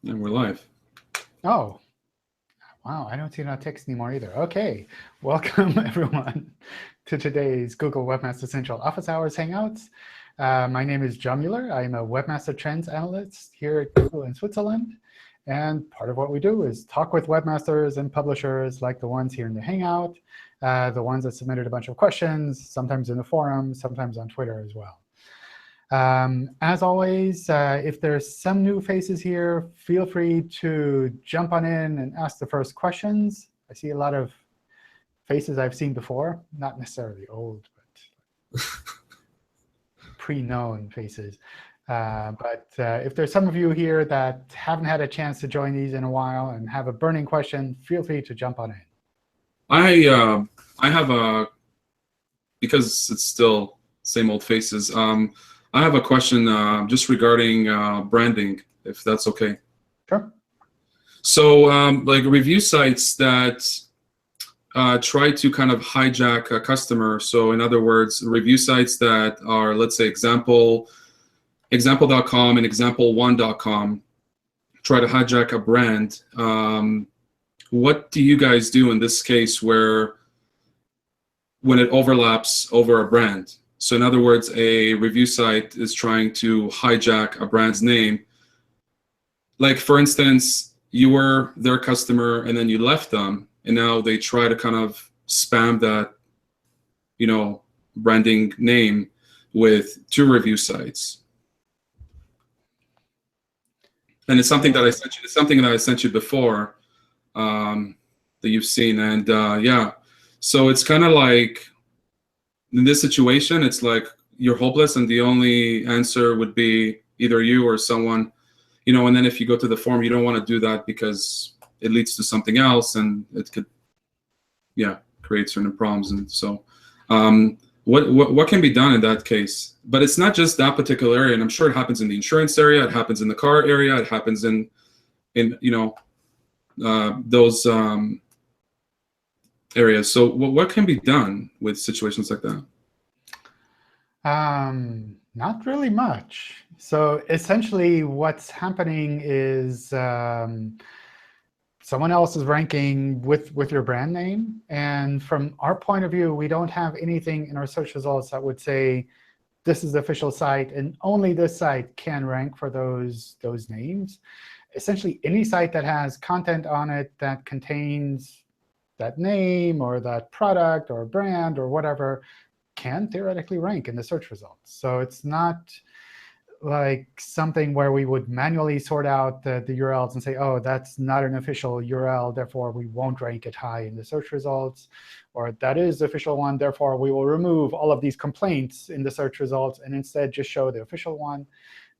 And we're live. Oh, wow. I don't see no text anymore either. OK, welcome, everyone, to today's Google Webmaster Central Office Hours Hangouts. My name is John Mueller. I'm a Webmaster Trends Analyst here at Google in Switzerland. And part of what we do is talk with webmasters and publishers like the ones here in the Hangout, the ones that submitted a bunch of questions, sometimes in the forum, sometimes on Twitter as well. As always, if there's some new faces here, feel free to jump on in and ask the first questions. I see a lot of faces I've seen before, not necessarily old, but pre-known faces. But if there's some of you here that haven't had a chance to join these in a while and have a burning question, feel free to jump on in. I have a, because it's still same old faces, I have a question just regarding branding, if that's OK. Sure. So like review sites that try to kind of hijack a customer. So in other words, review sites that are, let's say, example.com and example1.com try to hijack a brand. What do you guys do in this case when it overlaps over a brand? So in other words, a review site is trying to hijack a brand's name. Like, for instance, you were their customer and then you left them, and now they try to kind of spam that, branding name with two review sites. And it's something that I sent you. It's something that I sent you before that you've seen, and yeah. So it's kind of like, in this situation, it's like you're hopeless, and the only answer would be either you or someone, and then if you go to the forum, you don't want to do that because it leads to something else, and it could, create certain problems. And so what can be done in that case? But it's not just that particular area, and I'm sure it happens in the insurance area, it happens in the car area, it happens in those areas. So what can be done with situations like that? Not really much. So essentially what's happening is someone else is ranking with your brand name. And from our point of view, we don't have anything in our search results that would say, this is the official site, and only this site can rank for those names. Essentially, any site that has content on it that contains that name or that product or brand or whatever can theoretically rank in the search results. So it's not like something where we would manually sort out the URLs and say, oh, that's not an official URL, therefore we won't rank it high in the search results. Or that is the official one, therefore we will remove all of these complaints in the search results and instead just show the official one.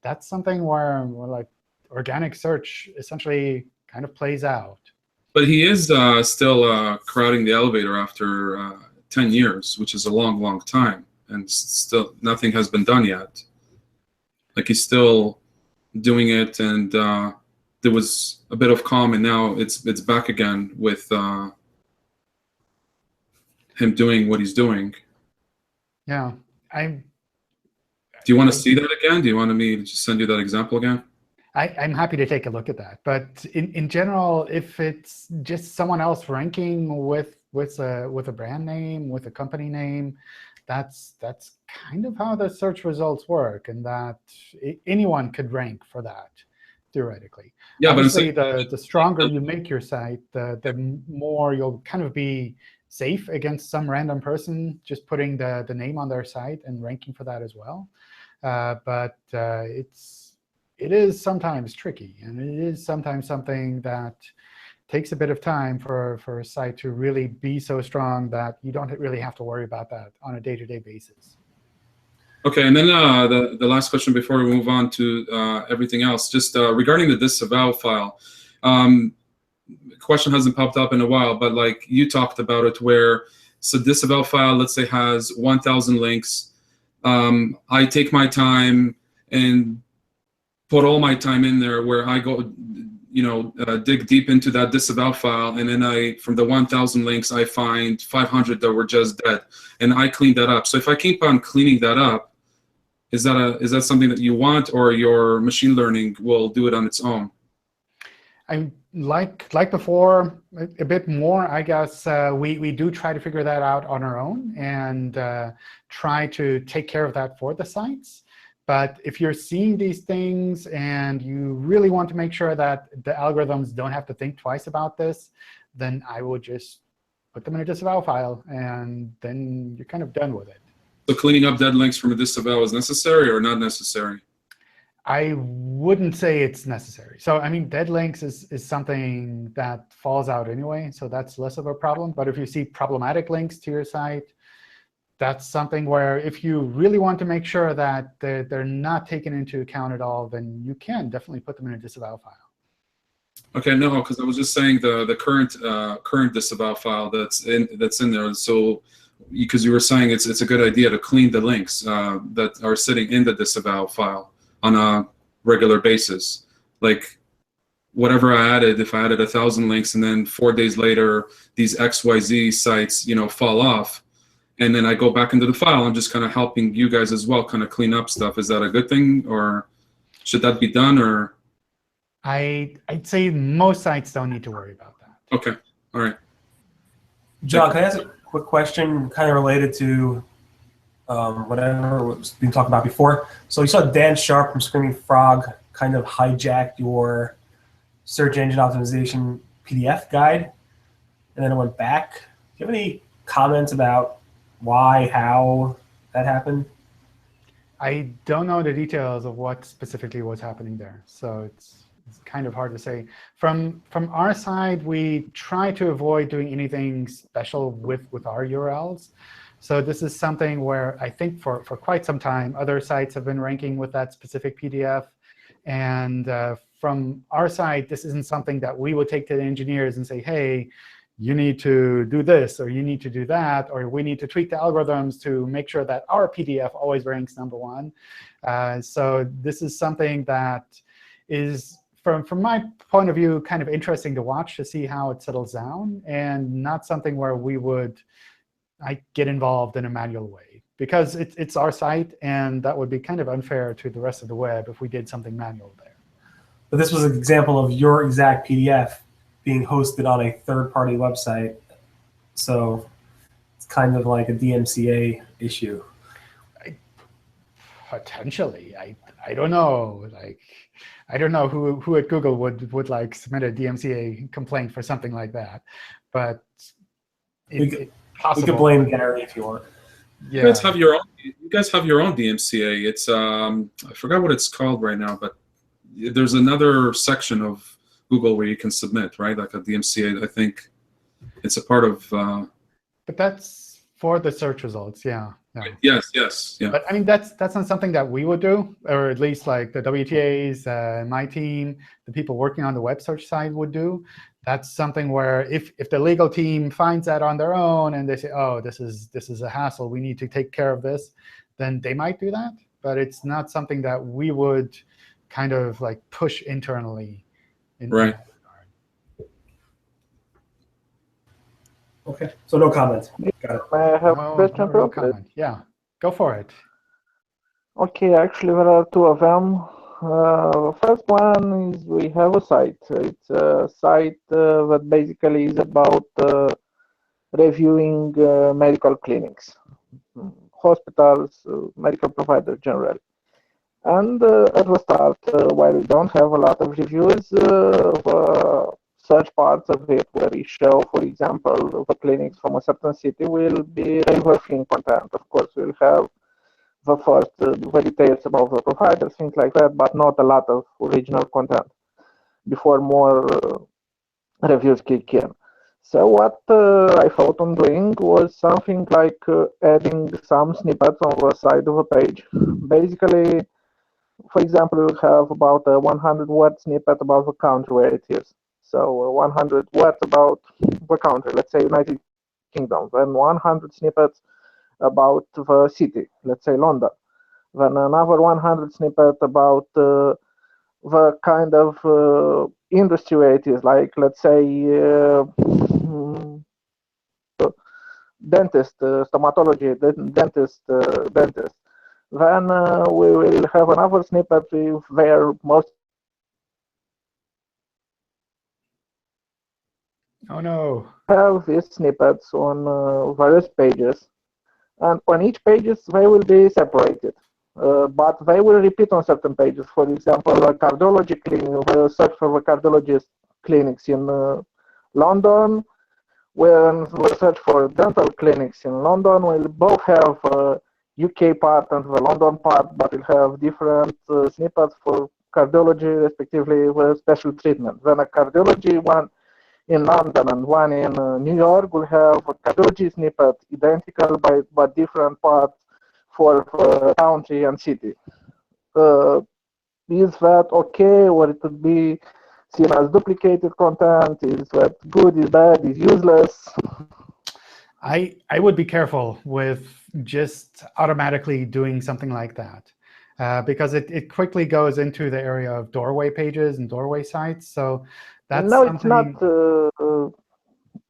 That's something where like organic search essentially kind of plays out. But he is still crowding the elevator after 10 years, which is a long, long time. And still nothing has been done yet. Like, he's still doing it, and there was a bit of calm, and now it's back again with him doing what he's doing. Yeah. Do you want to see that again? Do you want me to just send you that example again? I'm happy to take a look at that. But in general, if it's just someone else ranking with a brand name, with a company name, that's kind of how the search results work, and that anyone could rank for that, theoretically. Yeah, obviously, the stronger you make your site, the more you'll kind of be safe against some random person just putting the name on their site and ranking for that as well. But it is sometimes tricky, and it is sometimes something that takes a bit of time for a site to really be so strong that you don't really have to worry about that on a day-to-day basis. OK, and then the last question before we move on to everything else, just regarding the disavow file. Question hasn't popped up in a while, but like you talked about it, where so disavow file, let's say, has 1,000 links. I take my time and put all my time in there, where I go, dig deep into that disavow file, and then from the 1,000 links, I find 500 that were just dead, and I clean that up. So if I keep on cleaning that up, is that something that you want, or your machine learning will do it on its own? I'm like before, a bit more, I guess. We do try to figure that out on our own and try to take care of that for the sites. But if you're seeing these things and you really want to make sure that the algorithms don't have to think twice about this, then I would just put them in a disavow file, and then you're kind of done with it. So cleaning up dead links from a disavow is necessary or not necessary? I wouldn't say it's necessary. So I mean, dead links is something that falls out anyway, so that's less of a problem. But if you see problematic links to your site, that's something where if you really want to make sure that they're not taken into account at all, then you can definitely put them in a disavow file. Okay, no, because I was just saying the current disavow file that's in there. So because you were saying it's a good idea to clean the links that are sitting in the disavow file on a regular basis. Like whatever I added, if I added 1,000 links and then 4 days later these XYZ sites, fall off, and then I go back into the file, I'm just kind of helping you guys as well, kind of clean up stuff. Is that a good thing, or should that be done, or? I'd say most sites don't need to worry about that. Okay, all right. John, can I ask a quick question kind of related to whatever was being talked about before? So you saw Dan Sharp from Screaming Frog kind of hijacked your search engine optimization PDF guide, and then it went back. Do you have any comments about why, how that happened? I don't know the details of what specifically was happening there, so it's kind of hard to say. From our side, we try to avoid doing anything special with our URLs. So this is something where I think for quite some time, other sites have been ranking with that specific PDF. And from our side, this isn't something that we would take to the engineers and say, hey, you need to do this, or you need to do that, or we need to tweak the algorithms to make sure that our PDF always ranks #1. So this is something that is, from my point of view, kind of interesting to watch to see how it settles down, and not something where we would get involved in a manual way. Because it's our site, and that would be kind of unfair to the rest of the web if we did something manual there. But this was an example of your exact PDF being hosted on a third-party website. So it's kind of like a DMCA issue. Potentially. I don't know. I don't know who at Google would submit a DMCA complaint for something like that. But it's possible. We could blame Gary if you want. Yeah. You guys have your own DMCA. It's I forgot what it's called right now, but there's another section of Google where you can submit, right? Like a DMCA. I think it's a part of. But that's for the search results, yeah. No. Yes, yeah. But I mean, that's not something that we would do, or at least like the WTAs, my team, the people working on the web search side would do. That's something where if the legal team finds that on their own and they say, oh, this is a hassle, we need to take care of this, then they might do that. But it's not something that we would kind of push internally. Right. Okay, so no comments. Got it. May I have a question? No comment. Yeah, go for it. Okay, actually there are two of them. The first one is we have a site. It's a site that basically is about reviewing medical clinics, hospitals, medical providers generally. And at the start, while we don't have a lot of reviews, the search parts of it where we show, for example, the clinics from a certain city will be reversing content. Of course, we'll have the first the details about the providers, things like that, but not a lot of original content before more reviews kick in. So what I thought on doing was something like adding some snippets on the side of a page. Basically, for example, you have about a 100-word snippet about the country where it is. So 100 words about the country, let's say United Kingdom, then 100 snippets about the city, let's say London. Then another 100 snippet about the kind of industry where it is, like let's say dentist, stomatology, dentist. Then we will have another snippet where most Oh, no. Have these snippets on various pages, and on each pages they will be separated, but they will repeat on certain pages. For example, a cardiology clinic, will search for the cardiologist clinics in London. When we search for dental clinics in London, we'll both have UK part and the London part, but we'll have different snippets for cardiology, respectively, with special treatment. Then a cardiology one in London and one in New York will have a cardiology snippet identical but different parts for country and city. Is that okay, or it could be seen as duplicated content? Is that good, is bad, is useless? I would be careful with just automatically doing something like that, because it quickly goes into the area of doorway pages and doorway sites. So that's No, something. it's not.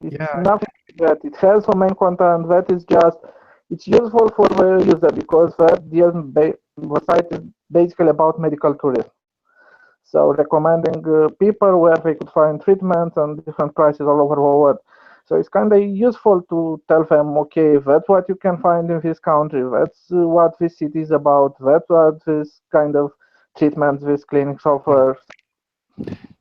It's Yeah. nothing that it has for main content. That is just, it's useful for the user because the site is basically about medical tourism. So recommending people where they could find treatments and different prices all over the world. So it's kind of useful to tell them, okay, that's what you can find in this country. That's what this city is about. That's what this kind of treatment this clinics offer.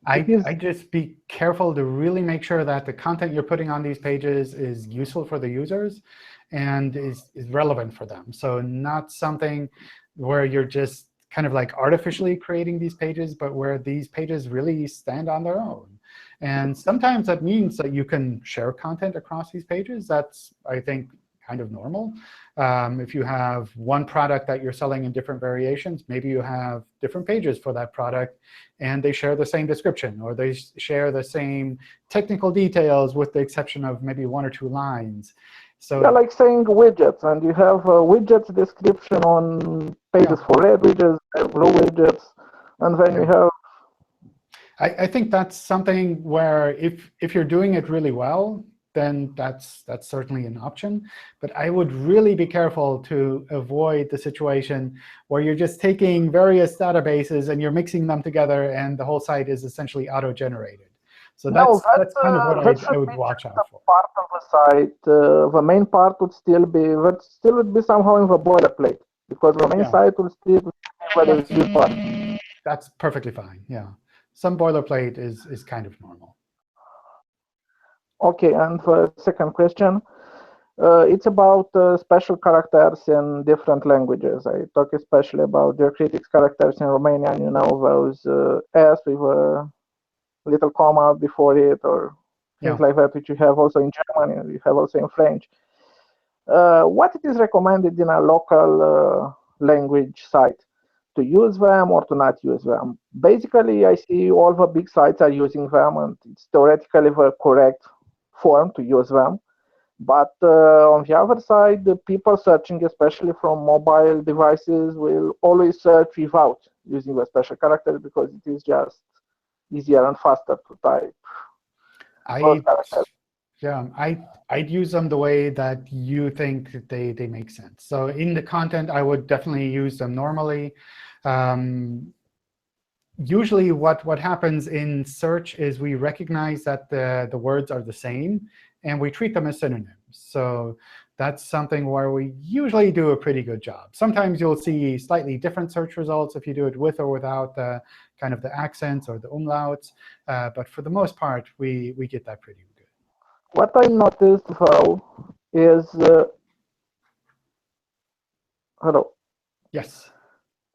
I just be careful to really make sure that the content you're putting on these pages is useful for the users and is relevant for them. So not something where you're just kind of like artificially creating these pages, but where these pages really stand on their own. And sometimes that means that you can share content across these pages. That's, I think, kind of normal. If you have one product that you're selling in different variations, maybe you have different pages for that product, and they share the same description, or they share the same technical details with the exception of maybe 1 or 2 lines. So yeah, like saying widgets, and you have a widgets description on pages for red widgets, blue widgets, and then you have. I think that's something where if you're doing it really well, then that's certainly an option. But I would really be careful to avoid the situation where you're just taking various databases and you're mixing them together, and the whole site is essentially auto-generated. So that's kind of what I would watch out for. Part of the site, the main part would still be somehow in the boilerplate, because the main site will still be whether it's used part. That's perfectly fine. Yeah, some boilerplate is kind of normal. Okay, and the second question, it's about special characters in different languages. I talk especially about diacritics characters in Romanian, you know, those S with a little comma before it, or things like that, which you have also in German, and you have also in French. What it is recommended in a local language site? To use them or to not use them? Basically, I see all the big sites are using them, and it's theoretically the correct form to use them. But on the other side, the people searching, especially from mobile devices, will always search without using the special characters because it is just easier and faster to type. I'd use them the way that you think that they make sense. So in the content, I would definitely use them normally. Usually what happens in search is we recognize that the words are the same, and we treat them as synonyms. So that's something where we usually do a pretty good job. Sometimes you'll see slightly different search results if you do it with or without kind of the accents or the umlauts. But for the most part, we get that pretty good. What I noticed, though, is hello. Yes.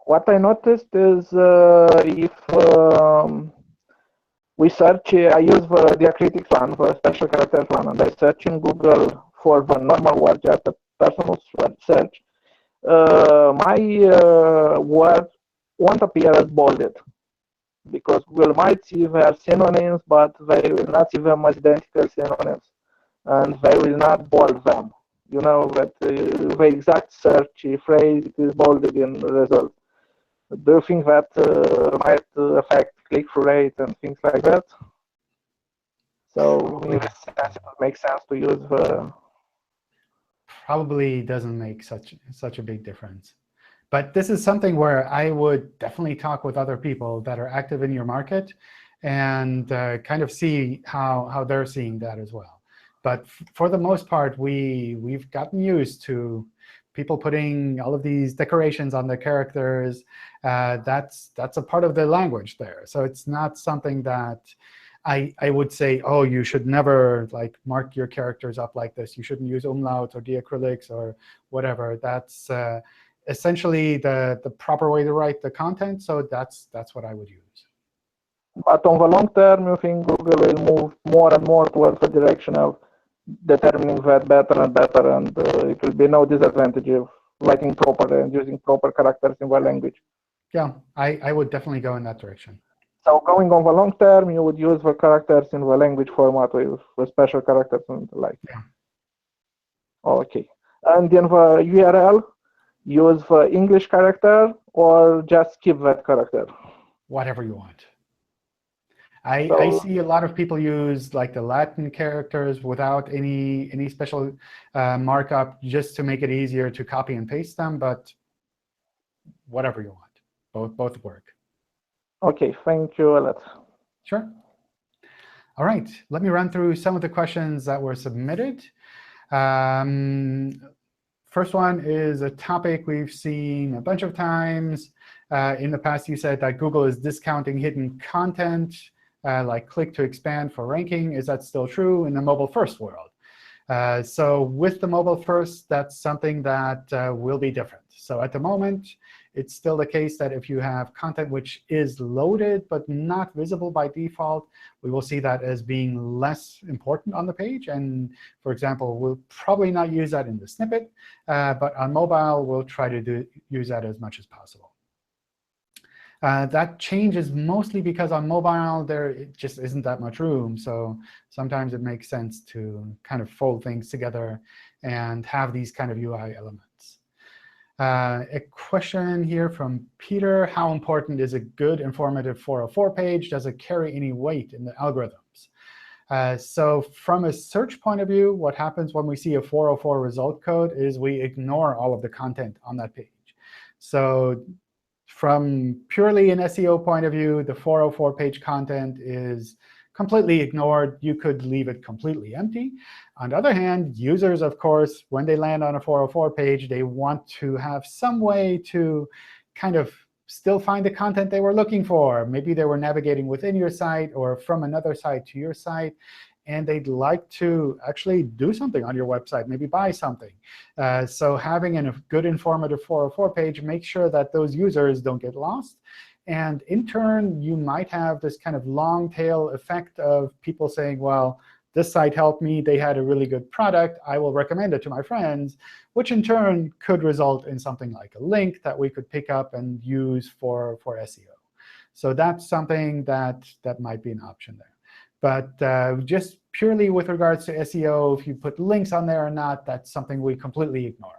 What I noticed is if we search, I use the diacritics one, the special characters one, and I search in Google for the normal word, just a personal search. My word won't appear as bolded, because Google might see their synonyms, but they will not see them as identical synonyms, and they will not bold them. You know that the exact search phrase is bolded in the result. Do you think that might affect click-through rate and things like that? So in this sense, it would make sense to use the. Probably doesn't make such a big difference. But this is something where I would definitely talk with other people that are active in your market and kind of see how they're seeing that as well. But for the most part, we've gotten used to people putting all of these decorations on their characters. That's a part of the language there. So it's not something that I would say, oh, you should never like mark your characters up like this. You shouldn't use umlauts or deacrylics or whatever. That's essentially the proper way to write the content. So that's what I would use. But on the long term, you think Google will move more and more towards the direction of determining that better and better, and it will be no disadvantage of writing properly and using proper characters in the language? Yeah, I would definitely go in that direction. So going on the long term, you would use the characters in the language format with special characters and the like. Yeah. OK. And in the URL, use the English character or just skip that character? Whatever you want. I see a lot of people use like the Latin characters without any special markup just to make it easier to copy and paste them. But whatever you want, both work. OK, thank you a lot. Sure. All right, let me run through some of the questions that were submitted. First one is a topic we've seen a bunch of times. In the past, you said that Google is discounting hidden content, like click to expand for ranking. Is that still true in the mobile-first world? So with the mobile-first, that's something that will be different. So at the moment, it's still the case that if you have content which is loaded but not visible by default, we will see that as being less important on the page. And for example, we'll probably not use that in the snippet. But on mobile, we'll try to use that as much as possible. That changes mostly because on mobile, there just isn't that much room. So sometimes it makes sense to kind of fold things together and have these kind of UI elements. A question here from Peter. How important is a good informative 404 page? Does it carry any weight in the algorithms? So from a search point of view, what happens when we see a 404 result code is we ignore all of the content on that page. So from purely an SEO point of view, the 404 page content is completely ignored. You could leave it completely empty. On the other hand, users, of course, when they land on a 404 page, they want to have some way to kind of still find the content they were looking for. Maybe they were navigating within your site or from another site to your site, and they'd like to actually do something on your website, maybe buy something. So having a good informative 404 page makes sure that those users don't get lost. And in turn, you might have this kind of long tail effect of people saying, well, this site helped me. They had a really good product. I will recommend it to my friends, which in turn could result in something like a link that we could pick up and use for SEO. So that's something that might be an option there. But just purely with regards to SEO, if you put links on there or not, that's something we completely ignore.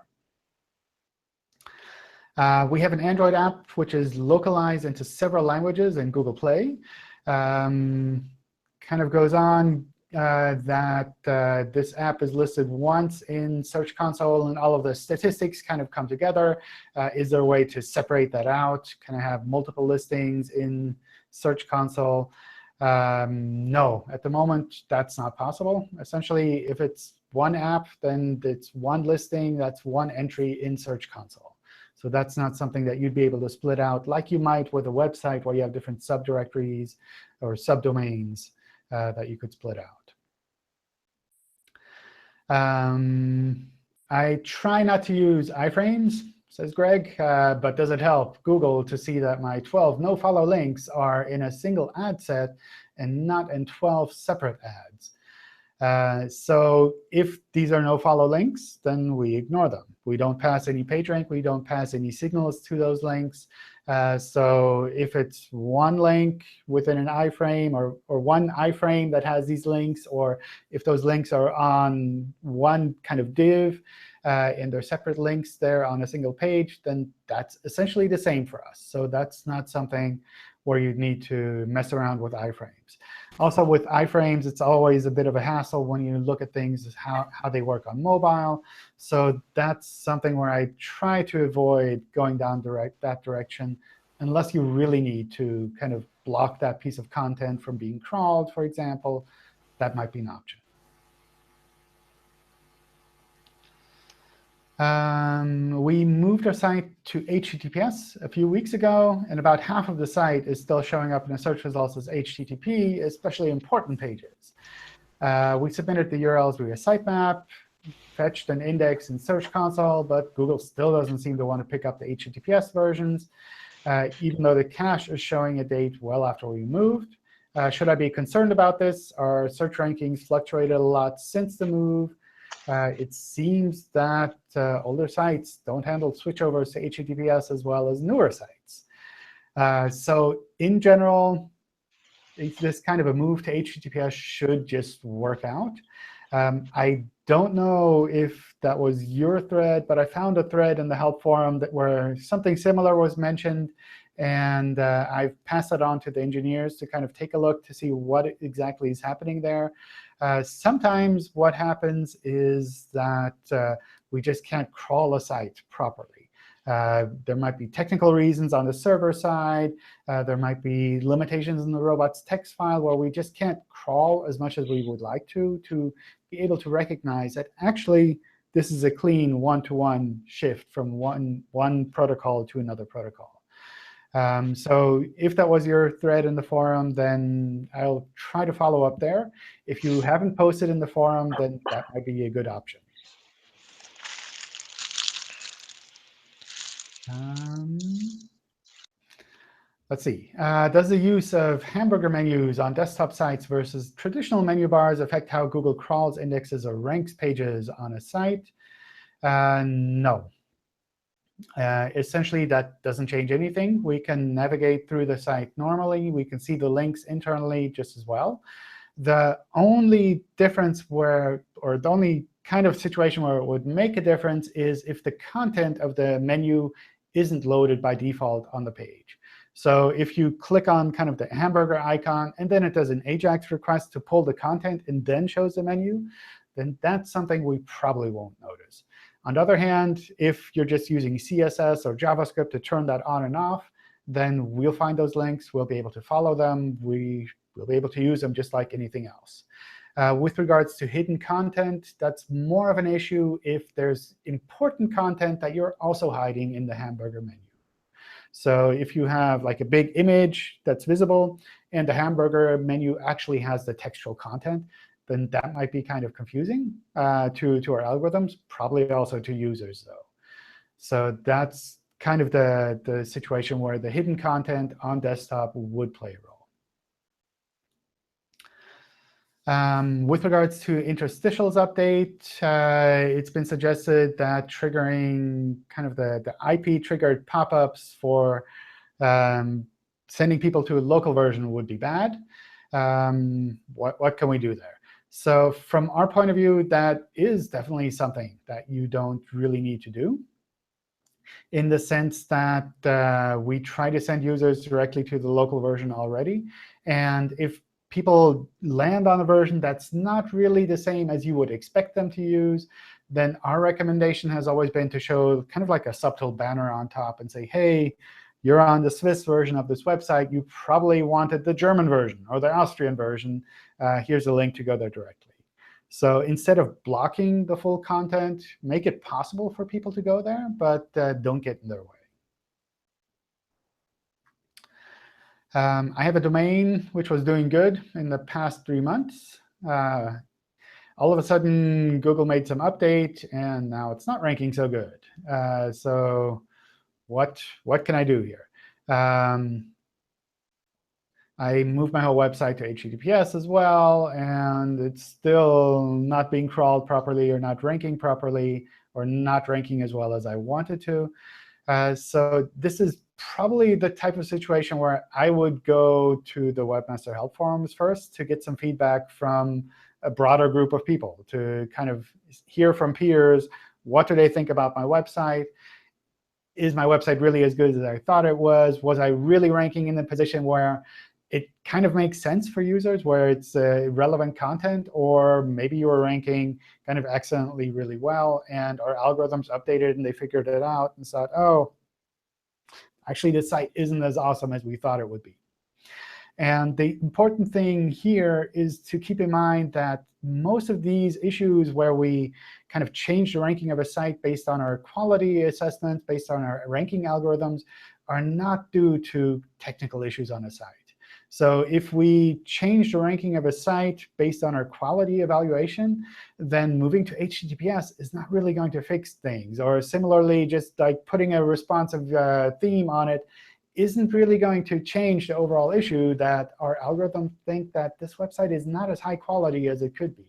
We have an Android app which is localized into several languages in Google Play. Kind of goes on that this app is listed once in Search Console, and all of the statistics kind of come together. Is there a way to separate that out? Can I have multiple listings in Search Console? No, at the moment, that's not possible. Essentially, if it's one app, then it's one listing. That's one entry in Search Console. So that's not something that you'd be able to split out like you might with a website where you have different subdirectories or subdomains that you could split out. I try not to use iframes, says Greg, but does it help Google to see that my 12 nofollow links are in a single ad set and not in 12 separate ads? So if these are nofollow links, then we ignore them. We don't pass any PageRank. We don't pass any signals to those links. So if it's one link within an iframe or one iframe that has these links, or if those links are on one kind of div and they're separate links there on a single page, then that's essentially the same for us. So that's not something where you need to mess around with iframes. Also, with iframes, it's always a bit of a hassle when you look at things, how they work on mobile. So that's something where I try to avoid going down that direction. unless you really need to kind of block that piece of content from being crawled, for example, that might be an option. We moved our site to HTTPS a few weeks ago, and about half of the site is still showing up in the search results as HTTP, especially important pages. We submitted the URLs via sitemap, fetched an index in Search Console, but Google still doesn't seem to want to pick up the HTTPS versions, even though the cache is showing a date well after we moved. Should I be concerned about this? Our search rankings fluctuated a lot since the move. It seems that older sites don't handle switchovers to HTTPS as well as newer sites. So in general, this kind of a move to HTTPS should just work out. I don't know if that was your thread, but I found a thread in the help forum where something similar was mentioned. And I've passed it on to the engineers to kind of take a look to see what exactly is happening there. Sometimes what happens is that we just can't crawl a site properly. There might be technical reasons on the server side. There might be limitations in the robots text file where we just can't crawl as much as we would like to be able to recognize that actually this is a clean one-to-one shift from one protocol to another protocol. So if that was your thread in the forum, then I'll try to follow up there. If you haven't posted in the forum, then that might be a good option. Let's see. Does the use of hamburger menus on desktop sites versus traditional menu bars affect how Google crawls, indexes, or ranks pages on a site? No. Essentially, that doesn't change anything. We can navigate through the site normally. We can see the links internally just as well. The only difference or the only kind of situation where it would make a difference is if the content of the menu isn't loaded by default on the page. So if you click on kind of the hamburger icon, and then it does an AJAX request to pull the content and then shows the menu, then that's something we probably won't notice. On the other hand, if you're just using CSS or JavaScript to turn that on and off, then we'll find those links. We'll be able to follow them. We'll be able to use them just like anything else. With regards to hidden content, that's more of an issue if there's important content that you're also hiding in the hamburger menu. So if you have like a big image that's visible and the hamburger menu actually has the textual content, then that might be kind of confusing to our algorithms, probably also to users, though. So that's kind of the situation where the hidden content on desktop would play a role. With regards to interstitials update, it's been suggested that triggering kind of the IP-triggered pop-ups for sending people to a local version would be bad. What can we do there? So from our point of view, that is definitely something that you don't really need to do, in the sense that we try to send users directly to the local version already. And if people land on a version that's not really the same as you would expect them to use, then our recommendation has always been to show kind of like a subtle banner on top and say, hey, you're on the Swiss version of this website. You probably wanted the German version or the Austrian version. Here's a link to go there directly. So instead of blocking the full content, make it possible for people to go there, but don't get in their way. I have a domain which was doing good in the past 3 months. All of a sudden, Google made some update, and now it's not ranking so good. So what can I do here? I moved my whole website to HTTPS as well, and it's still not being crawled properly or not ranking properly or not ranking as well as I wanted to. So this is probably the type of situation where I would go to the Webmaster Help forums first to get some feedback from a broader group of people, to kind of hear from peers, what do they think about my website? Is my website really as good as I thought it was? Was I really ranking in the position where it kind of makes sense for users, where it's relevant content? Or maybe you were ranking kind of accidentally really well, and our algorithms updated, and they figured it out and thought, oh, actually the site isn't as awesome as we thought it would be. And the important thing here is to keep in mind that most of these issues where we kind of change the ranking of a site based on our quality assessments, based on our ranking algorithms, are not due to technical issues on a site. So if we change the ranking of a site based on our quality evaluation, then moving to HTTPS is not really going to fix things. Or similarly, just like putting a responsive theme on it isn't really going to change the overall issue that our algorithms think that this website is not as high quality as it could be.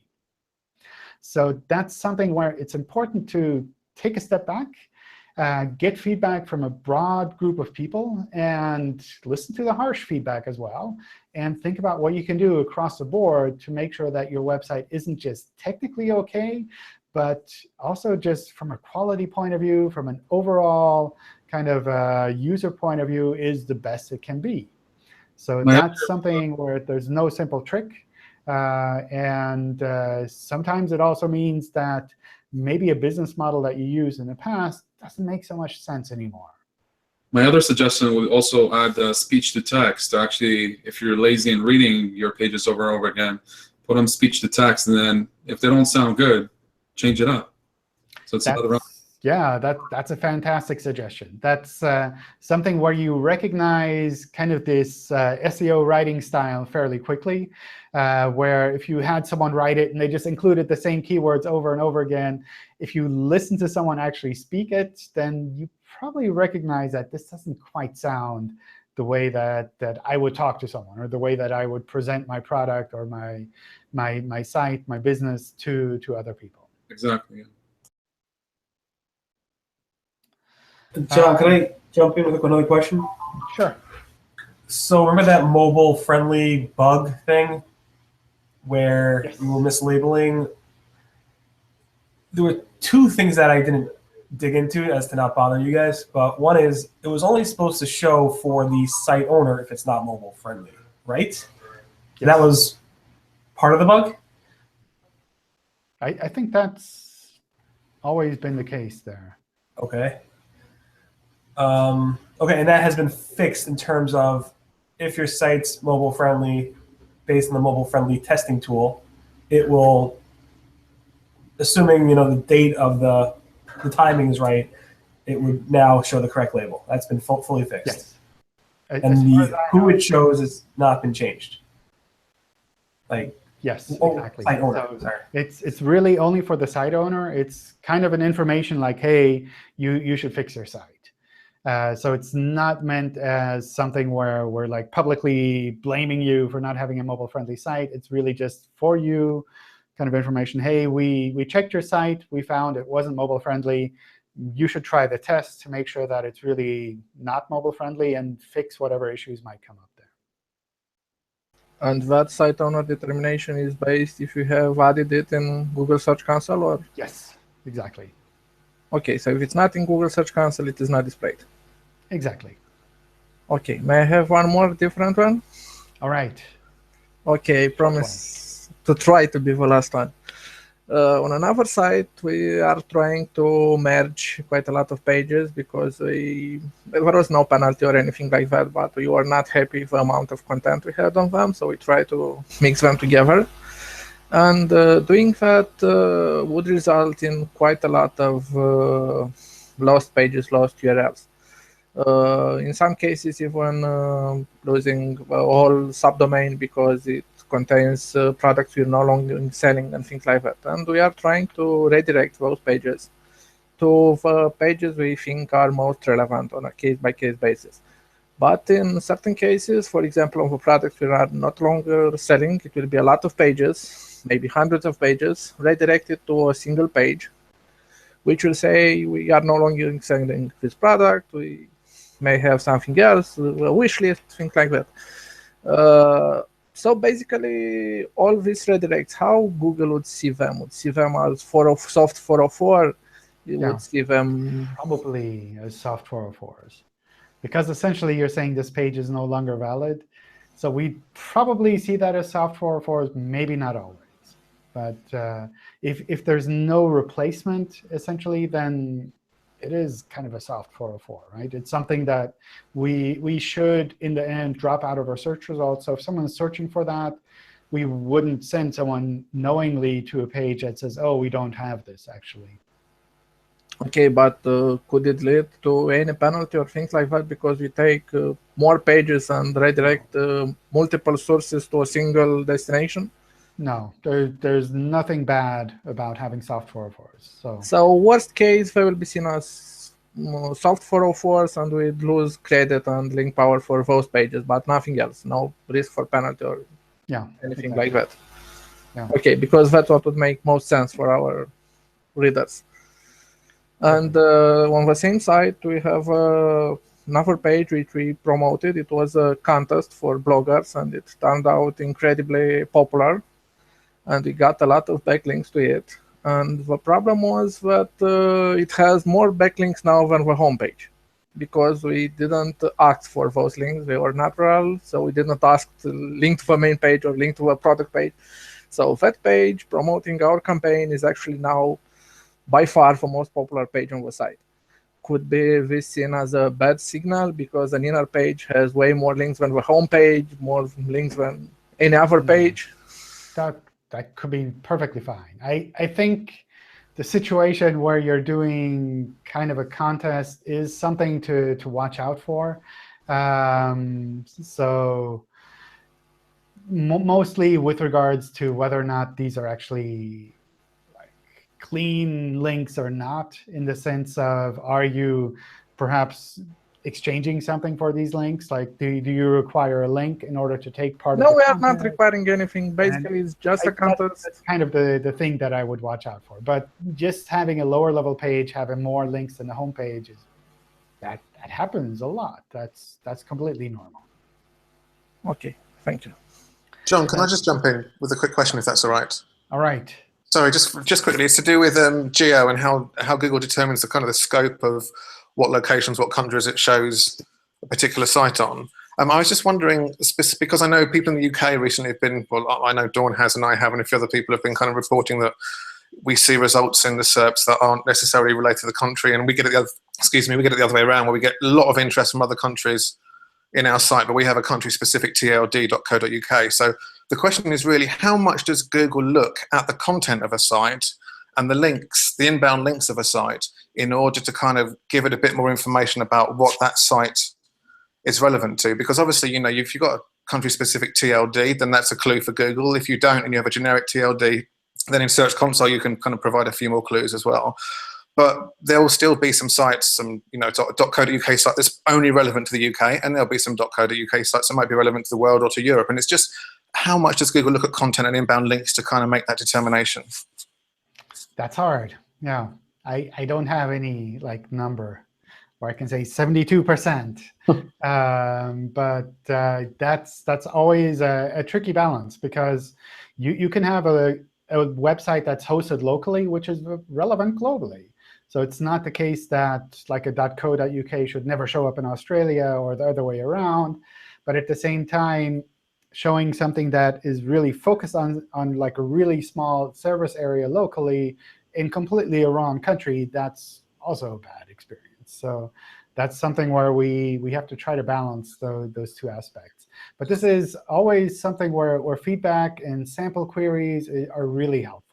So that's something where it's important to take a step back, get feedback from a broad group of people, and listen to the harsh feedback as well, and think about what you can do across the board to make sure that your website isn't just technically OK, but also just from a quality point of view, from an overall kind of user point of view, is the best it can be. So that's something where there's no simple trick. And sometimes it also means that maybe a business model that you used in the past doesn't make so much sense anymore. My other suggestion would also add speech to text. Actually, if you're lazy in reading your pages over and over again, put them speech to text, and then if they don't sound good, change it up. So it's another round. Yeah, that's a fantastic suggestion. That's something where you recognize kind of this SEO writing style fairly quickly, where if you had someone write it and they just included the same keywords over and over again, if you listen to someone actually speak it, then you probably recognize that this doesn't quite sound the way that I would talk to someone, or the way that I would present my product or my site, my business to other people. Exactly. Yeah. John, can I jump in with another question? Sure. So remember that mobile-friendly bug thing where we were mislabeling? There were two things that I didn't dig into as to not bother you guys. But one is it was only supposed to show for the site owner if it's not mobile-friendly, right? Yes. That was part of the bug? I think that's always been the case there. OK. OK, and that has been fixed in terms of if your site's mobile-friendly, based on the mobile-friendly testing tool, it will, assuming the date of the timing is right, it would now show the correct label. That's been fully fixed. Yes. And who it shows has not been changed. Yes, exactly. Site owner, so it's really only for the site owner. It's kind of an information like, hey, you should fix your site. So it's not meant as something where we're like publicly blaming you for not having a mobile-friendly site. It's really just for you kind of information. Hey, we checked your site. We found it wasn't mobile-friendly. You should try the test to make sure that it's really not mobile-friendly and fix whatever issues might come up there. And that site owner determination is based if you have added it in Google Search Console, or? Yes, exactly. OK, so if it's not in Google Search Console, it is not displayed. Exactly. OK, may I have one more different one? All right. OK, promise to try to be the last one. On another site, we are trying to merge quite a lot of pages because there was no penalty or anything like that, but we were not happy with the amount of content we had on them, so we tried to mix them together. And doing that would result in quite a lot of lost pages, lost URLs. In some cases, even losing a whole subdomain because it contains products we're no longer selling and things like that. And we are trying to redirect those pages to the pages we think are most relevant on a case-by-case basis. But in certain cases, for example, of a product we are not longer selling, it will be a lot of pages, maybe hundreds of pages, redirected to a single page, which will say we are no longer selling this product, we may have something else, a wish list, things like that. So basically, all these redirects, how Google would see them as soft 404. You would see them probably as soft 404s, because essentially you're saying this page is no longer valid. So we probably see that as soft 404s, maybe not always. But if there's no replacement, essentially, then it is kind of a soft 404, right? It's something that we should, in the end, drop out of our search results. So if someone's searching for that, we wouldn't send someone knowingly to a page that says, oh, we don't have this, actually. Okay, but could it lead to any penalty or things like that because we take more pages and redirect multiple sources to a single destination? No, there's nothing bad about having soft 404s. So worst case, they will be seen as soft 404s, and we'd lose credit and link power for those pages, but nothing else. No risk for penalty or anything like that. Yeah. Okay, because that's what would make most sense for our readers. And on the same site, we have another page which we promoted. It was a contest for bloggers, and it turned out incredibly popular. And we got a lot of backlinks to it. And the problem was that it has more backlinks now than the homepage, because we didn't ask for those links. They were natural, so we didn't ask to link to the main page or link to a product page. So that page promoting our campaign is actually now by far the most popular page on the site. Could be this seen as a bad signal because an inner page has way more links than the homepage, more links than any other page? That could be perfectly fine. I think the situation where you're doing kind of a contest is something to watch out for. So mostly with regards to whether or not these are actually like clean links or not, in the sense of, are you perhaps exchanging something for these links? Like, do you require a link in order to take part of No, the we are content? not requiring anything. Basically, it's just a contest. That's kind of the thing that I would watch out for. But just having a lower level page, having more links than the home page, that happens a lot. That's completely normal. Okay, thank you. John, can I just jump in with a quick question, if that's all right? All right. Sorry, just quickly, it's to do with geo and how Google determines the kind of the scope of what locations, what countries it shows a particular site on. I was just wondering, because I know people in the UK recently have been, well, I know Dawn has and I have, and a few other people have been kind of reporting that we see results in the SERPs that aren't necessarily related to the country, and we get it the other way around, where we get a lot of interest from other countries in our site, but we have a country-specific tld.co.uk. So the question is really, how much does Google look at the content of a site and the links, the inbound links of a site, in order to kind of give it a bit more information about what that site is relevant to? Because obviously, you know, if you've got a country-specific TLD, then that's a clue for Google. If you don't and you have a generic TLD, then in Search Console you can kind of provide a few more clues as well. But there will still be some sites, some .co.uk site that's only relevant to the UK, and there'll be some .co.uk sites that might be relevant to the world or to Europe. And it's just, how much does Google look at content and inbound links to kind of make that determination? That's hard. Yeah, I don't have any like number where I can say 72%. But that's always a tricky balance, because you can have a website that's hosted locally, which is relevant globally. So it's not the case that like a .co.uk should never show up in Australia or the other way around. But at the same time, showing something that is really focused on like a really small service area locally in completely a wrong country, that's also a bad experience. So that's something where we have to try to balance those two aspects. But this is always something where feedback and sample queries are really helpful,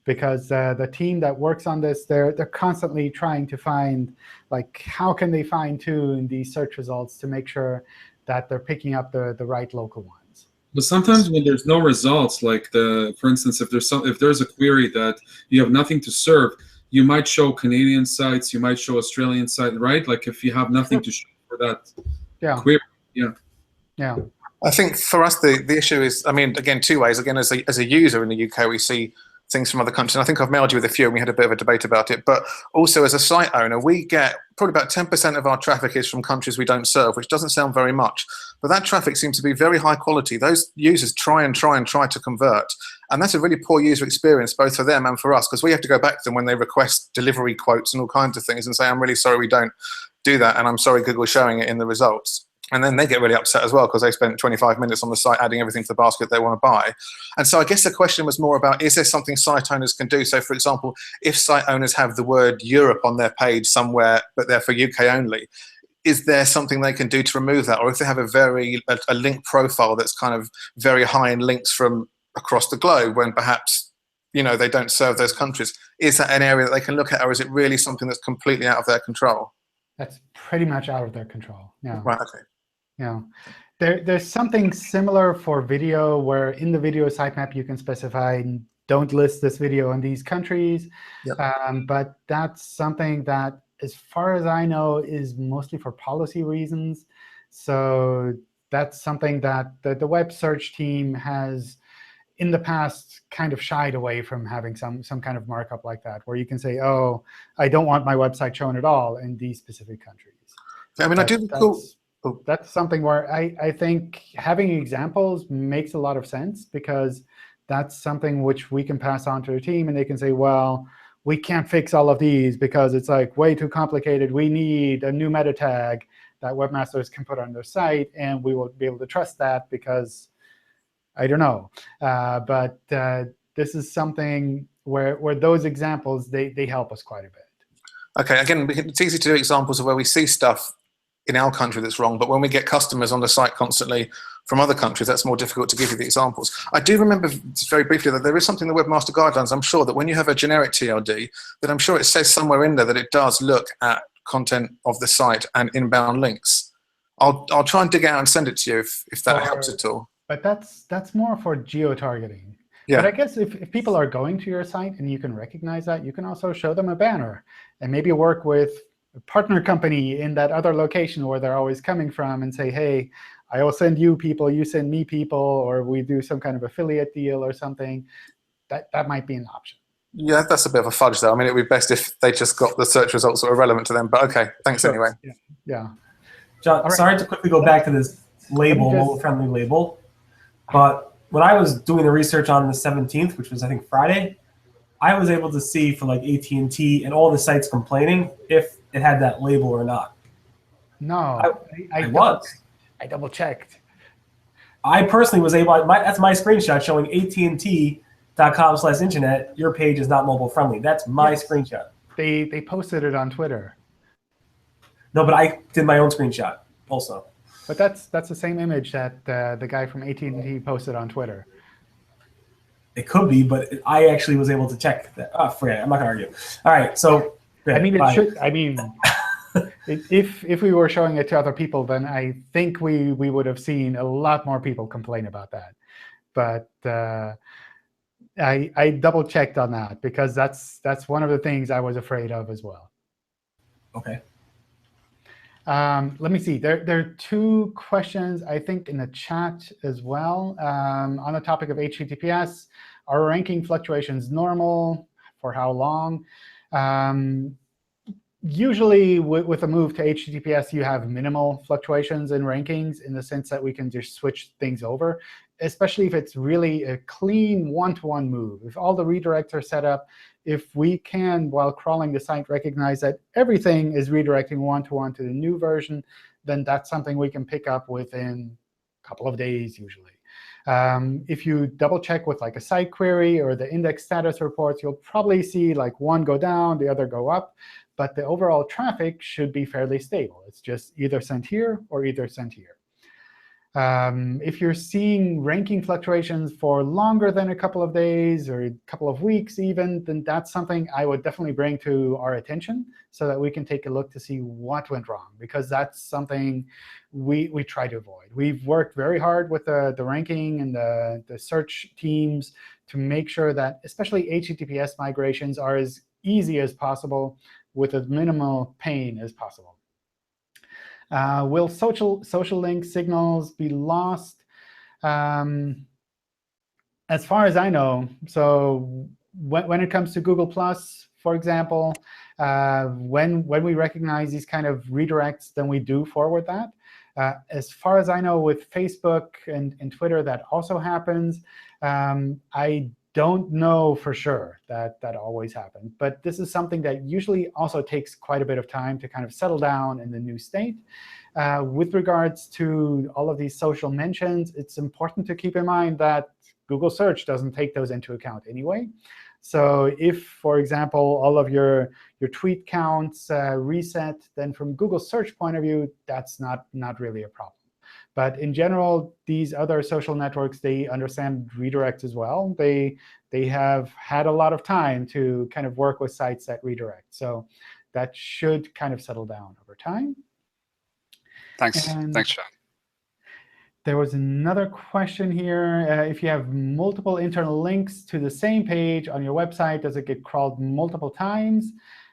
because the team that works on this, they're constantly trying to find, like, how can they fine-tune these search results to make sure that they're picking up the right local ones. But sometimes when there's no results, like for instance, if there's a query that you have nothing to serve, you might show Canadian sites, you might show Australian sites, right? Like if you have nothing to show for that query. Yeah. I think for us, the issue is, I mean, again, two ways. Again, as a user in the UK, we see things from other countries. And I think I've mailed you with a few, and we had a bit of a debate about it. But also as a site owner, we get probably about 10% of our traffic is from countries we don't serve, which doesn't sound very much. But that traffic seems to be very high quality. Those users try to convert. And that's a really poor user experience, both for them and for us, because we have to go back to them when they request delivery quotes and all kinds of things and say, I'm really sorry we don't do that, and I'm sorry Google's showing it in the results. And then they get really upset as well because they spent 25 minutes on the site adding everything to the basket they want to buy. And so I guess the question was more about, is there something site owners can do? So, for example, if site owners have the word Europe on their page somewhere, but they're for UK only, is there something they can do to remove that? Or if they have a link profile that's kind of very high in links from across the globe when perhaps, you know, they don't serve those countries, is that an area that they can look at, or is it really something that's completely out of their control? That's pretty much out of their control. Yeah. Right, okay. Yeah. There's something similar for video, where in the video sitemap you can specify don't list this video in these countries. Yep. But that's something that, as far as I know, is mostly for policy reasons. So that's something that the web search team has, in the past, kind of shied away from having some kind of markup like that, where you can say, oh, I don't want my website shown at all in these specific countries. I mean, I do recall. That's something where I think having examples makes a lot of sense, because that's something which we can pass on to the team, and they can say, well, we can't fix all of these because it's like way too complicated. We need a new meta tag that webmasters can put on their site, and we will be able to trust that because I don't know. But this is something where those examples, they help us quite a bit. OK, again, it's easy to do examples of where we see stuff in our country that's wrong, but when we get customers on the site constantly from other countries, that's more difficult to give you the examples. I do remember just very briefly that there is something in the Webmaster Guidelines, I'm sure, that when you have a generic TLD, that I'm sure it says somewhere in there that it does look at content of the site and inbound links. I'll try and dig out and send it to you if that helps at all. But that's more for geo-targeting. Yeah. But I guess if people are going to your site and you can recognize that, you can also show them a banner and maybe work with a partner company in that other location where they're always coming from and say, hey, I will send you people, you send me people, or we do some kind of affiliate deal or something. That might be an option. Yeah, that's a bit of a fudge, though. I mean, it would be best if they just got the search results that were relevant to them. But OK, thanks Sure. anyway. Yeah. John, sorry to quickly go back to this label, mobile-friendly label. But when I was doing the research on the 17th, which was, I think, Friday, I was able to see for like AT&T and all the sites complaining if it had that label or not. No, I double-checked. I personally was able, that's my screenshot showing AT&T.com/internet, your page is not mobile friendly. That's my screenshot. They posted it on Twitter. No, but I did my own screenshot also. But that's the same image that the guy from AT&T posted on Twitter. It could be, but I actually was able to check that. Oh, forget it. I'm not going to argue. All right, so I mean, it should. I mean, if we were showing it to other people, then I think we would have seen a lot more people complain about that. But I double-checked on that because that's one of the things I was afraid of as well. OK. Let me see. There are two questions, I think, in the chat as well. On the topic of HTTPS, are ranking fluctuations normal? For how long? Usually, with a move to HTTPS, you have minimal fluctuations in rankings in the sense that we can just switch things over, especially if it's really a clean one-to-one move. If all the redirects are set up, if we can, while crawling the site, recognize that everything is redirecting one-to-one to the new version, then that's something we can pick up within a couple of days, usually. If you double-check with like a site query or the index status reports, you'll probably see like one go down, the other go up. But the overall traffic should be fairly stable. It's just either sent here or either sent here. If you're seeing ranking fluctuations for longer than a couple of days or a couple of weeks even, then that's something I would definitely bring to our attention so that we can take a look to see what went wrong, because that's something we try to avoid. We've worked very hard with the ranking and the search teams to make sure that especially HTTPS migrations are as easy as possible with as minimal pain as possible. Will social link signals be lost? As far as I know, so when it comes to Google+, for example, when we recognize these kind of redirects, then we do forward that. As far as I know, with Facebook and Twitter, that also happens. I don't know for sure that always happens. But this is something that usually also takes quite a bit of time to kind of settle down in the new state. With regards to all of these social mentions, it's important to keep in mind that Google Search doesn't take those into account anyway. So if, for example, all of your tweet counts reset, then from Google Search point of view, that's not really a problem. But in general, these other social networks, they understand redirects as well. They have had a lot of time to kind of work with sites that redirect. So that should kind of settle down over time. Thanks. And thanks, John. there was another question here. If you have multiple internal links to the same page on your website, does it get crawled multiple times?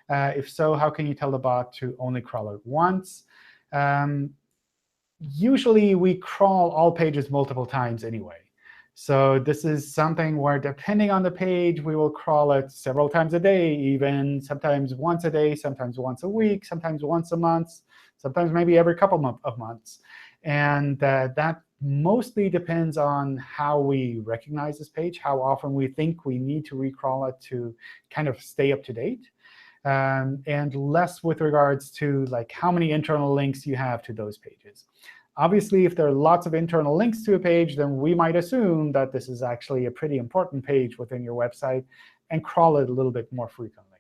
If so, how can you tell the bot to only crawl it once? Usually, we crawl all pages multiple times anyway. So this is something where, depending on the page, we will crawl it several times a day, even sometimes once a day, sometimes once a week, sometimes once a month, sometimes maybe every couple of months. And that mostly depends on how we recognize this page, how often we think we need to recrawl it to kind of stay up to date, and less with regards to like how many internal links you have to those pages. Obviously, if there are lots of internal links to a page, then we might assume that this is actually a pretty important page within your website and crawl it a little bit more frequently.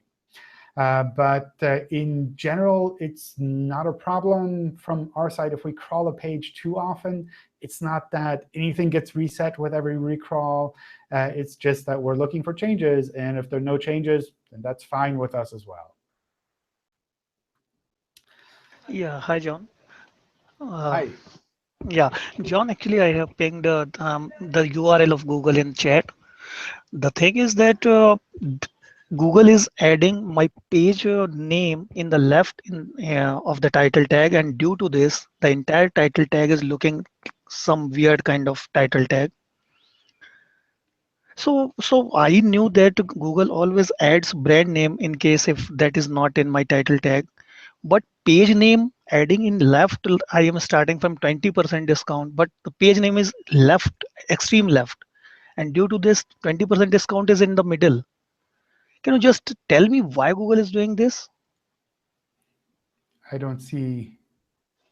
But in general, it's not a problem from our side if we crawl a page too often. It's not that anything gets reset with every recrawl. It's just that we're looking for changes. And if there are no changes, then that's fine with us as well. Yeah, hi, John. Hi. Yeah, John, actually, I have pinged the URL of Google in chat. The thing is that Google is adding my page name in the left of the title tag, and due to this, the entire title tag is looking some weird kind of title tag. So I knew that Google always adds brand name in case if that is not in my title tag. But page name adding in left, I am starting from 20% discount, but the page name is left, extreme left. And due to this, 20% discount is in the middle. Can you just tell me why Google is doing this? I don't see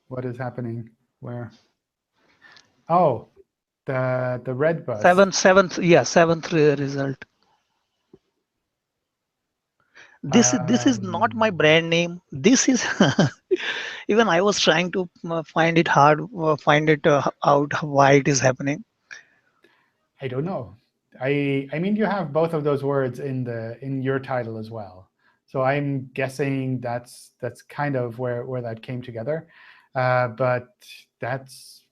what is happening where. Oh, the red bus. Seventh result. This is not my brand name. This is even I was trying to find it out why it is happening. I don't know. I mean, you have both of those words in your title as well. So I'm guessing that's kind of where that came together. But that's,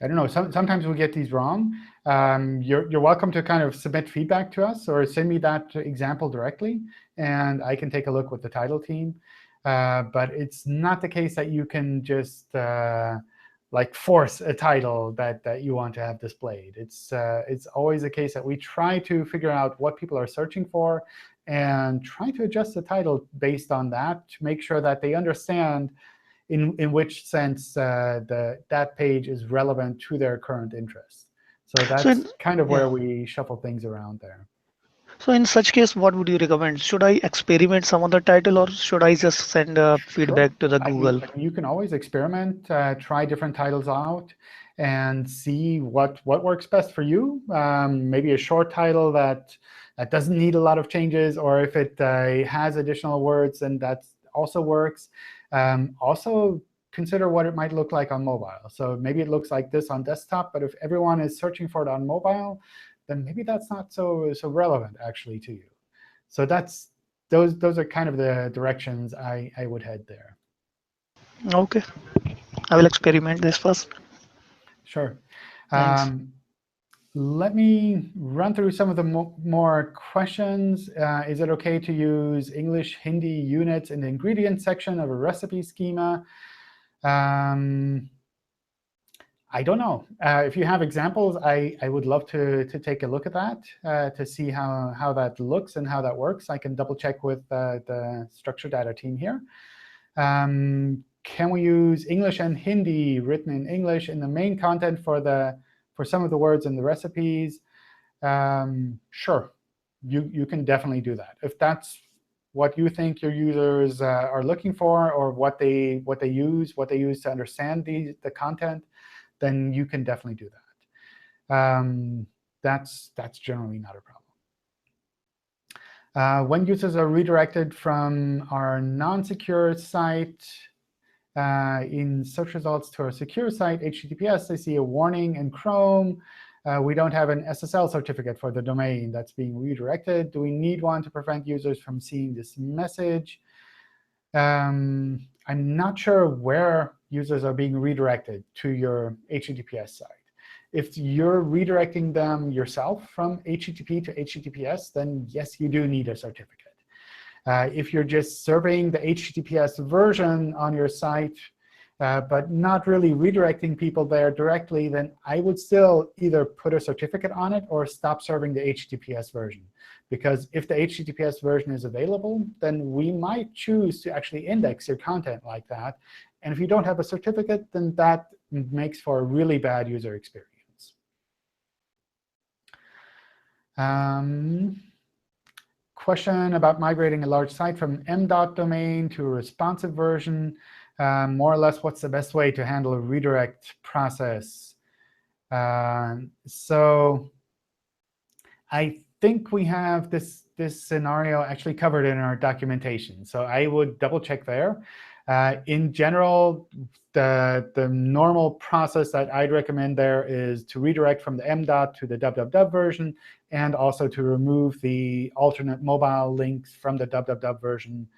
I don't know. Sometimes we get these wrong. You're welcome to kind of submit feedback to us or send me that example directly, and I can take a look with the title team. But it's not the case that you can just like force a title that you want to have displayed. It's always a case that we try to figure out what people are searching for and try to adjust the title based on that to make sure that they understand in which sense that page is relevant to their current interests. So that's kind of where we shuffle things around there. So in such case, what would you recommend? Should I experiment some other title, or should I just send feedback to the Google? I mean, you can always experiment, try different titles out, and see what works best for you. Maybe a short title that doesn't need a lot of changes, or if it has additional words, then that also works. Also, consider what it might look like on mobile. So maybe it looks like this on desktop, but if everyone is searching for it on mobile, then maybe that's not so relevant actually to you. So those are kind of the directions I would head there. OK. I will experiment this first. Sure. Let me run through some of the more questions. Is it OK to use English, Hindi units in the ingredient section of a recipe schema? I don't know. If you have examples, I would love to take a look at that to see how that looks and how that works. I can double check with the structured data team here. Can we use English and Hindi written in English in the main content for some of the words in the recipes? Sure, you can definitely do that. If that's what you think your users are looking for, or what they use to understand the content, then you can definitely do that. That's generally not a problem. When users are redirected from our non-secure site in search results to our secure site, HTTPS, they see a warning in Chrome. We don't have an SSL certificate for the domain that's being redirected. Do we need one to prevent users from seeing this message? I'm not sure where users are being redirected to your HTTPS site. If you're redirecting them yourself from HTTP to HTTPS, then yes, you do need a certificate. If you're just surveying the HTTPS version on your site, but not really redirecting people there directly, then I would still either put a certificate on it or stop serving the HTTPS version. Because if the HTTPS version is available, then we might choose to actually index your content like that. And if you don't have a certificate, then that makes for a really bad user experience. Question about migrating a large site from m. domain to a responsive version. More or less, what's the best way to handle a redirect process? So I think we have this scenario actually covered in our documentation. So I would double check there. In general, the normal process that I'd recommend there is to redirect from the m. to the www version, and also to remove the alternate mobile links from the www version,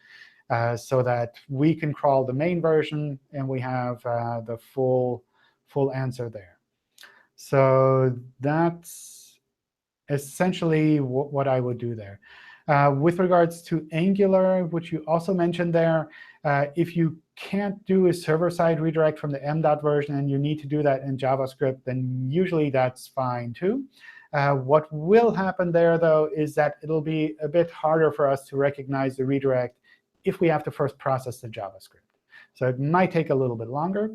so that we can crawl the main version and we have the full answer there. So that's essentially what I would do there. With regards to Angular, which you also mentioned there, if you can't do a server-side redirect from the m. version and you need to do that in JavaScript, then usually that's fine too. What will happen there, though, is that it'll be a bit harder for us to recognize the redirect if we have to first process the JavaScript. So it might take a little bit longer.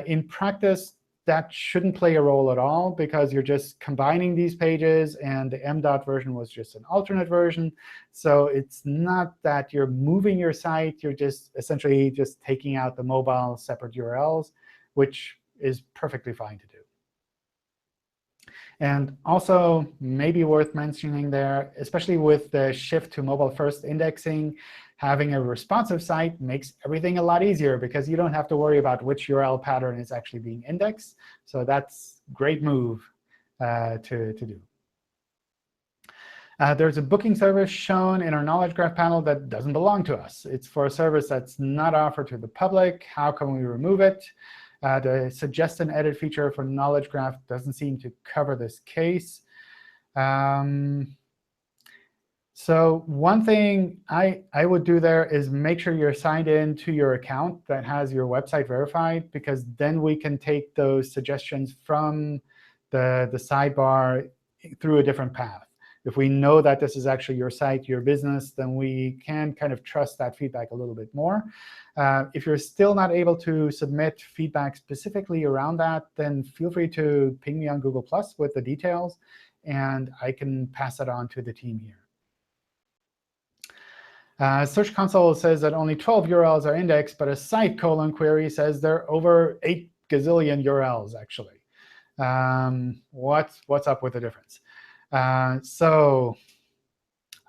In practice, that shouldn't play a role at all, because you're just combining these pages, and the m. version was just an alternate version. So it's not that you're moving your site. You're just essentially just taking out the mobile separate URLs, which is perfectly fine to do. And also, maybe worth mentioning there, especially with the shift to mobile-first indexing, having a responsive site makes everything a lot easier, because you don't have to worry about which URL pattern is actually being indexed. So that's a great move to do. There's a booking service shown in our knowledge graph panel that doesn't belong to us. It's for a service that's not offered to the public. How can we remove it? The suggest and edit feature for knowledge graph doesn't seem to cover this case. So one thing I would do there is make sure you're signed in to your account that has your website verified, because then we can take those suggestions from the sidebar through a different path. If we know that this is actually your site, your business, then we can kind of trust that feedback a little bit more. If you're still not able to submit feedback specifically around that, then feel free to ping me on Google+ with the details, and I can pass that on to the team here. Search Console says that only 12 URLs are indexed, but a site query says there are over 8 gazillion URLs, actually. What's up with the difference? So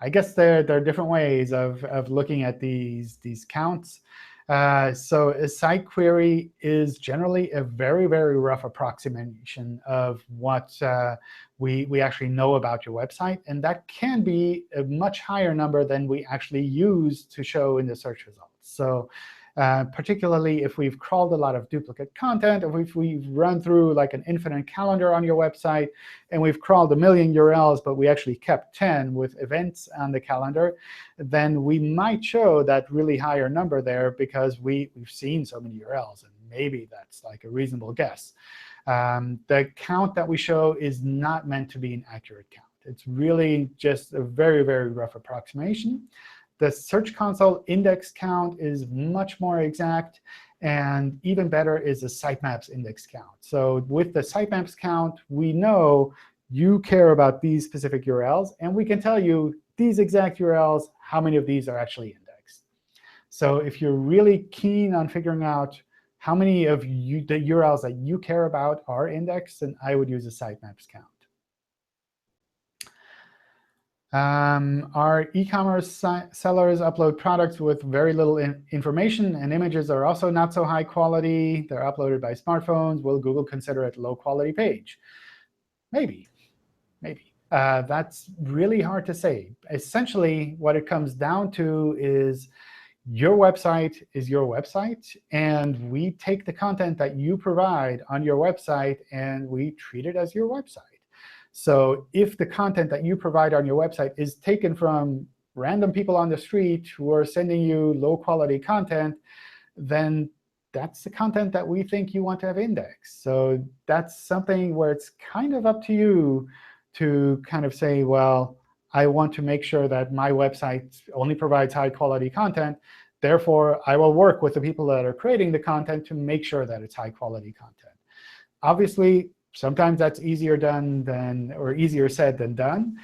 I guess there are different ways of looking at these counts. So a site query is generally a very, very rough approximation of what we actually know about your website. And that can be a much higher number than we actually use to show in the search results. So particularly if we've crawled a lot of duplicate content, or if we've run through like an infinite calendar on your website, and we've crawled 1 million URLs, but we actually kept 10 with events on the calendar, then we might show that really higher number there, because we've seen so many URLs, and maybe that's like a reasonable guess. The count that we show is not meant to be an accurate count. It's really just a very, very rough approximation. The Search Console index count is much more exact. And even better is the sitemaps index count. So with the sitemaps count, we know you care about these specific URLs. And we can tell you these exact URLs, how many of these are actually indexed? So if you're really keen on figuring out how many of the URLs that you care about are indexed, then I would use a sitemaps count. Our e-commerce sellers upload products with very little information, and images are also not so high quality. They're uploaded by smartphones. Will Google consider it a low-quality page? Maybe. Maybe. That's really hard to say. Essentially, what it comes down to is your website is your website, and we take the content that you provide on your website, and we treat it as your website. So if the content that you provide on your website is taken from random people on the street who are sending you low-quality content, then that's the content that we think you want to have indexed. So that's something where it's kind of up to you to kind of say, well, I want to make sure that my website only provides high-quality content. Therefore, I will work with the people that are creating the content to make sure that it's high-quality content. Obviously, sometimes that's easier said than done.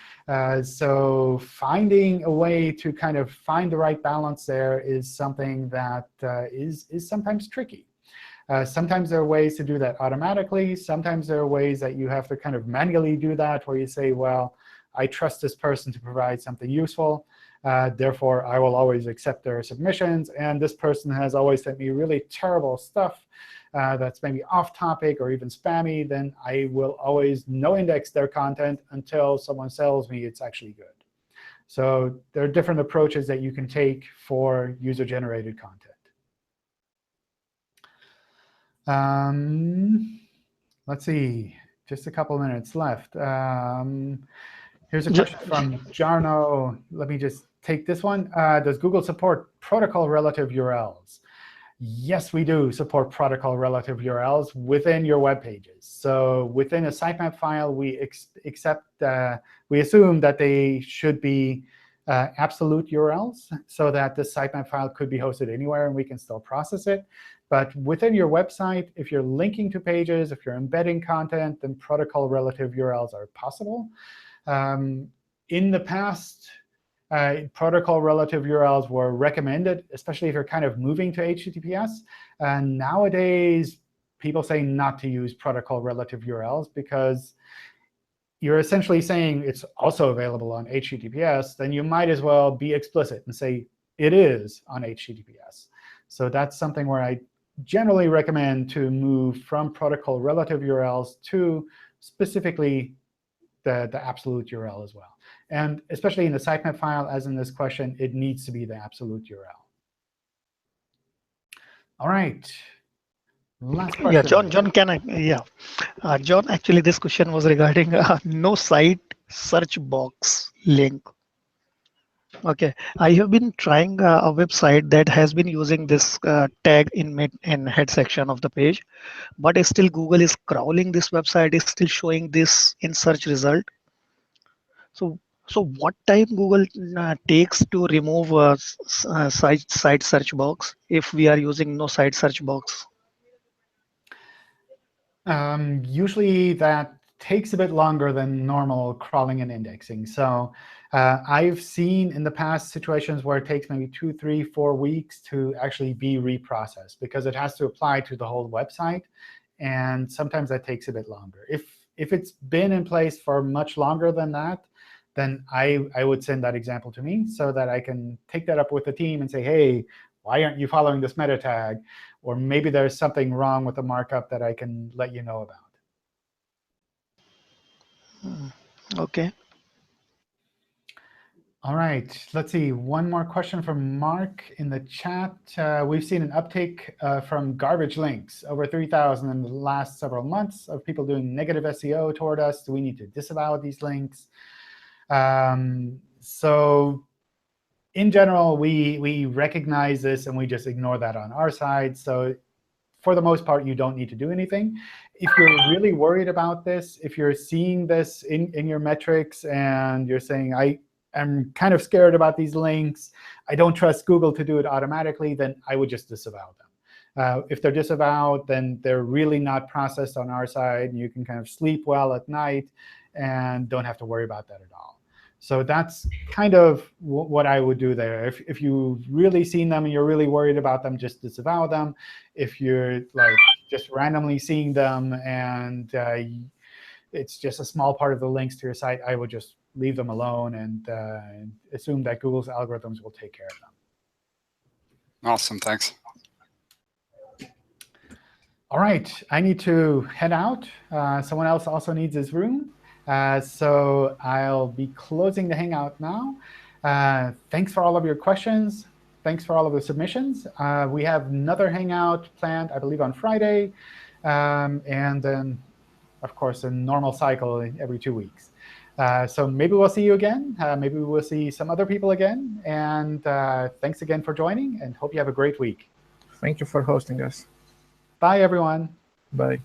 So finding a way to kind of find the right balance there is something that is sometimes tricky. Sometimes there are ways to do that automatically. Sometimes there are ways that you have to kind of manually do that, where you say, well, I trust this person to provide something useful. Therefore, I will always accept their submissions. And this person has always sent me really terrible stuff that's maybe off-topic or even spammy. Then I will always no-index their content until someone tells me it's actually good. So there are different approaches that you can take for user-generated content. Let's see. Just a couple minutes left. Here's a question from Jarno. Let me just take this one. Does Google support protocol relative URLs? Yes, we do support protocol relative URLs within your web pages. So within a sitemap file, we assume that they should be absolute URLs, so that the sitemap file could be hosted anywhere and we can still process it. But within your website, if you're linking to pages, if you're embedding content, then protocol relative URLs are possible. In the past, protocol relative URLs were recommended, especially if you're kind of moving to HTTPS. And nowadays, people say not to use protocol relative URLs because you're essentially saying it's also available on HTTPS. Then you might as well be explicit and say it is on HTTPS. So that's something where I generally recommend to move from protocol relative URLs to specifically the absolute URL as well. And especially in the sitemap file, as in this question, it needs to be the absolute URL. All right. Last question. Yeah, John, can I? Yeah, John. Actually, this question was regarding no site search box link. Okay, I have been trying a website that has been using this tag in head section of the page, but still Google is crawling this website, is still showing this in search result. So what time Google takes to remove site search box if we are using no site search box? Usually that takes a bit longer than normal crawling and indexing. So I've seen in the past situations where it takes maybe 2, 3, 4 weeks to actually be reprocessed because it has to apply to the whole website. And sometimes that takes a bit longer. If it's been in place for much longer than that, then I would send that example to me so that I can take that up with the team and say, hey, why aren't you following this meta tag? Or maybe there's something wrong with the markup that I can let you know about. Okay. All right. Let's see. One more question from Mark in the chat. We've seen an uptick from garbage links, over 3,000 in the last several months, of people doing negative SEO toward us. Do we need to disavow these links? So in general, we recognize this, and we just ignore that on our side. So for the most part, you don't need to do anything. If you're really worried about this, if you're seeing this in your metrics and you're saying, I'm kind of scared about these links, I don't trust Google to do it automatically, then I would just disavow them. If they're disavowed, then they're really not processed on our side, and you can kind of sleep well at night and don't have to worry about that at all. So that's kind of what I would do there. If you've really seen them and you're really worried about them, just disavow them. If you're like just randomly seeing them and it's just a small part of the links to your site, I would just leave them alone and assume that Google's algorithms will take care of them. Awesome, thanks. All right, I need to head out. Someone else also needs his room. So I'll be closing the Hangout now. Thanks for all of your questions. Thanks for all of the submissions. We have another Hangout planned, I believe, on Friday. And then, of course, a normal cycle every 2 weeks. So maybe we'll see you again. Maybe we'll see some other people again. And thanks again for joining, and hope you have a great week. Thank you for hosting us. Bye, everyone. Bye.